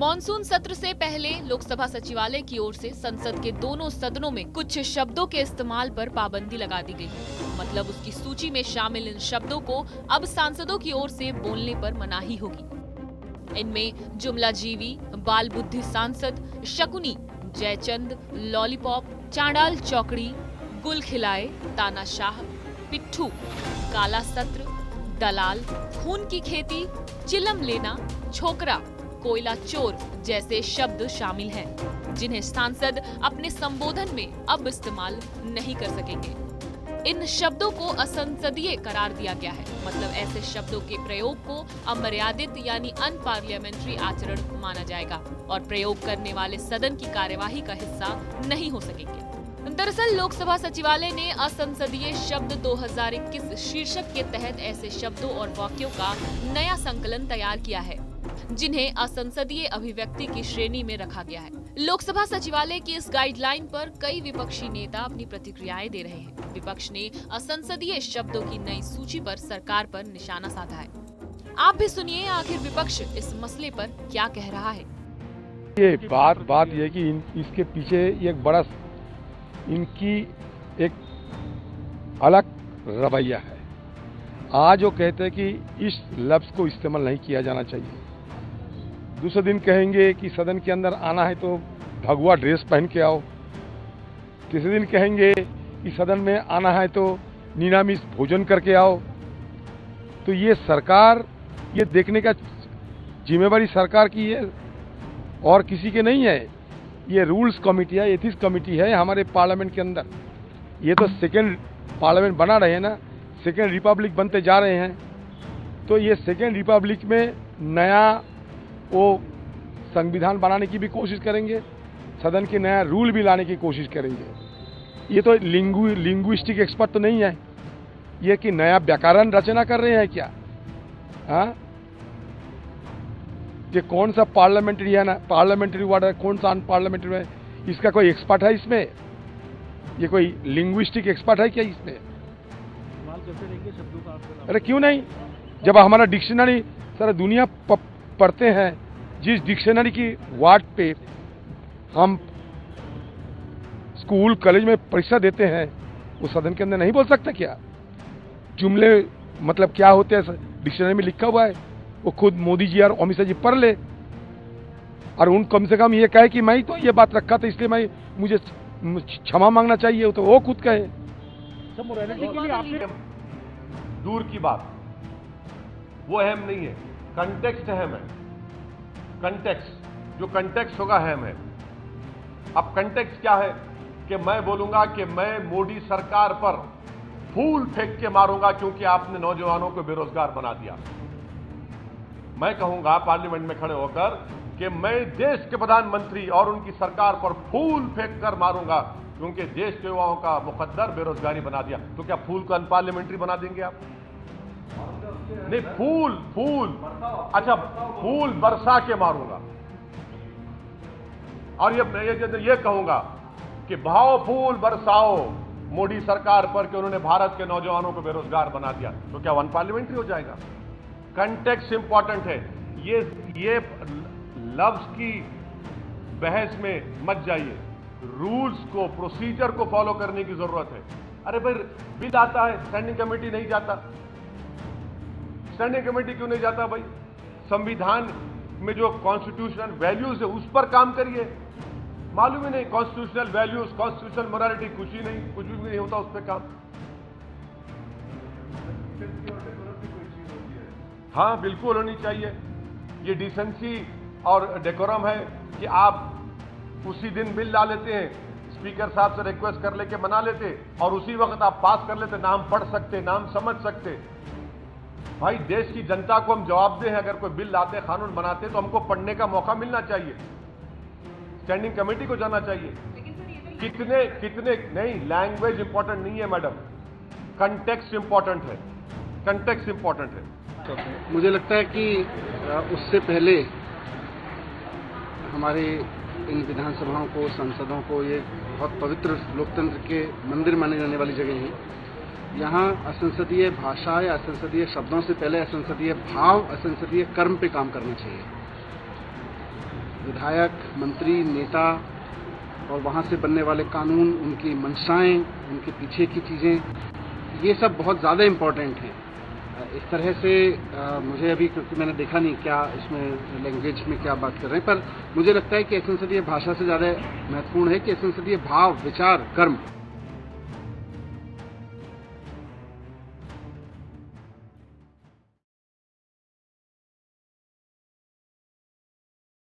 Monsoon सत्र से पहले लोकसभा सचिवालय की ओर से संसद के दोनों सदनों में कुछ शब्दों के इस्तेमाल पर पाबंदी लगा दी गई। मतलब उसकी सूची में शामिल इन शब्दों को अब सांसदों की ओर से बोलने पर मनाही होगी। इनमें जुमलाजीवी, बाल बुद्धि सांसद, शकुनी, जयचंद, लॉलीपॉप, चांडाल चौकड़ी, गुल खिलाए, तानाशाह, पिट्ठू, काला सत्र, दलाल, खून की खेती, चिलम लेना, छोकरा, कोयला चोर जैसे शब्द शामिल हैं, जिन्हें सांसद अपने संबोधन में अब इस्तेमाल नहीं कर सकेंगे। इन शब्दों को असंसदीय करार दिया गया है। मतलब ऐसे शब्दों के प्रयोग को अमर्यादित यानी अनपार्लियामेंट्री आचरण माना जाएगा और प्रयोग करने वाले सदन की कार्यवाही का हिस्सा नहीं हो सकेंगे। दरअसल लोकसभा सचिवालय ने असंसदीय शब्द 2021 शीर्षक के तहत ऐसे शब्दों और वाक्यों का नया संकलन तैयार किया है, जिन्हें असंसदीय अभिव्यक्ति की श्रेणी में रखा गया है। लोकसभा सचिवालय की इस गाइडलाइन पर कई विपक्षी नेता अपनी प्रतिक्रियाएं दे रहे हैं। विपक्ष ने असंसदीय शब्दों की नई सूची पर सरकार पर निशाना साधा है। आप भी सुनिए आखिर विपक्ष इस मसले पर क्या कह रहा है। ये बात ये कि इसके पीछे एक बड़ा इनकी एक अलग रवैया है। आज वो कहते हैं कि इस लफ्ज को इस्तेमाल नहीं किया जाना चाहिए। दूसरे दिन कहेंगे कि सदन के अंदर आना है तो भगवा ड्रेस पहन के आओ। तीसरे दिन कहेंगे कि सदन में आना है तो निरामिष भोजन करके आओ। तो ये सरकार, ये देखने का जिम्मेवारी सरकार की है और किसी के नहीं है। ये रूल्स कमेटी है, एथिक्स कमेटी है हमारे पार्लियामेंट के अंदर। ये तो सेकेंड पार्लियामेंट बना रहे हैं ना, सेकेंड रिपब्लिक बनते जा रहे हैं। तो ये सेकेंड रिपब्लिक में नया वो संविधान बनाने की भी कोशिश करेंगे, सदन के नया रूल भी लाने की कोशिश करेंगे। ये तो लिंग्विस्टिक एक्सपर्ट तो नहीं है ये कि नया व्याकरण रचना कर रहे हैं क्या? हाँ, ये कौन सा पार्लियामेंट्री है ना, पार्लियामेंट्री वर्ड है, कौन सा अनपार्लियामेंट्री है? इसका कोई एक्सपर्ट है इसमें? ये कोई लिंग्विस्टिक एक्सपर्ट है क्या इसमें? अरे क्यों नहीं? जब हमारा डिक्शनरी सारा दुनिया पढ़ते हैं, जिस डिक्शनरी की वर्ड पे हम स्कूल कॉलेज में परीक्षा देते हैं, वो सदन के अंदर नहीं बोल सकते क्या? जुमले मतलब क्या होते हैं डिक्शनरी में लिखा हुआ है, वो खुद मोदी जी और अमित शाह जी पढ़ ले और उन कम से कम ये कहे कि मैं तो ये बात रखा था इसलिए मुझे क्षमा मांगना चाहिए, तो वो खुद कहे। दूर की बात, वो अहम नहीं है, कंटेक्स्ट अहम है। कंटेक्स्ट, जो कंटेक्स्ट होगा अहम है। अब कंटेक्स्ट क्या है कि मैं बोलूंगा कि मैं मोदी सरकार पर फूल फेंक के मारूंगा क्योंकि आपने नौजवानों को बेरोजगार बना दिया। मैं कहूंगा पार्लियामेंट में खड़े होकर कि मैं देश के प्रधानमंत्री और उनकी सरकार पर फूल फेंक कर मारूंगा क्योंकि देश के युवाओं का मुकद्दर बेरोजगारी बना दिया। तो क्या फूल को अनपार्लियामेंट्री बना देंगे आप? नहीं, फूल अच्छा, फूल बरसा के मारूंगा। और ये कहूंगा कि भाव फूल बरसाओ मोदी सरकार पर कि उन्होंने भारत के नौजवानों को बेरोजगार बना दिया। तो क्या वन पार्लियामेंट्री हो जाएगा? कंटेक्स्ट इंपॉर्टेंट है। ये लफ्ज की बहस में मत जाइए। रूल्स को, प्रोसीजर को फॉलो करने की जरूरत है। अरे भाई, बिल आता है, स्टैंडिंग कमेटी नहीं जाता। स्टैंडिंग कमेटी क्यों नहीं जाता भाई? संविधान में जो कॉन्स्टिट्यूशनल वैल्यूज है उस पर काम करिए। मालूम ही नहीं कॉन्स्टिट्यूशनल वैल्यूज, कॉन्स्टिट्यूशनल मोरालिटी, कुछ भी नहीं होता उस पर काम। हाँ, बिल्कुल होनी चाहिए। ये डिसेंसी और डेकोरम है कि आप उसी दिन बिल ला लेते हैं, स्पीकर साहब से रिक्वेस्ट कर लेके बना लेते और उसी वक्त आप पास कर लेते, नाम पढ़ सकते, नाम समझ सकते। भाई, देश की जनता को हम जवाबदेह हैं। अगर कोई बिल लाते, कानून बनाते तो हमको पढ़ने का मौका मिलना चाहिए, स्टैंडिंग कमेटी को जाना चाहिए। कितने नहीं, लैंग्वेज इंपॉर्टेंट नहीं है मैडम, कंटेक्स्ट इंपॉर्टेंट है। कंटेक्स्ट इंपॉर्टेंट है। मुझे लगता है कि उससे पहले हमारे इन विधानसभाओं को, संसदों को, ये बहुत पवित्र लोकतंत्र के मंदिर माने जाने वाली जगह है। यहाँ असंसदीय भाषा या असंसदीय शब्दों से पहले असंसदीय भाव, असंसदीय कर्म पे काम करना चाहिए। विधायक, मंत्री, नेता और वहाँ से बनने वाले कानून, उनकी मंशाएं, उनके पीछे की चीज़ें, ये सब बहुत ज़्यादा इम्पोर्टेंट हैं। इस तरह से मुझे अभी, क्योंकि मैंने देखा नहीं क्या इसमें लैंग्वेज में क्या बात कर रहे हैं, पर मुझे लगता है कि असंसदीय भाषा से ज़्यादा महत्वपूर्ण है कि असंसदीय भाव, विचार, कर्म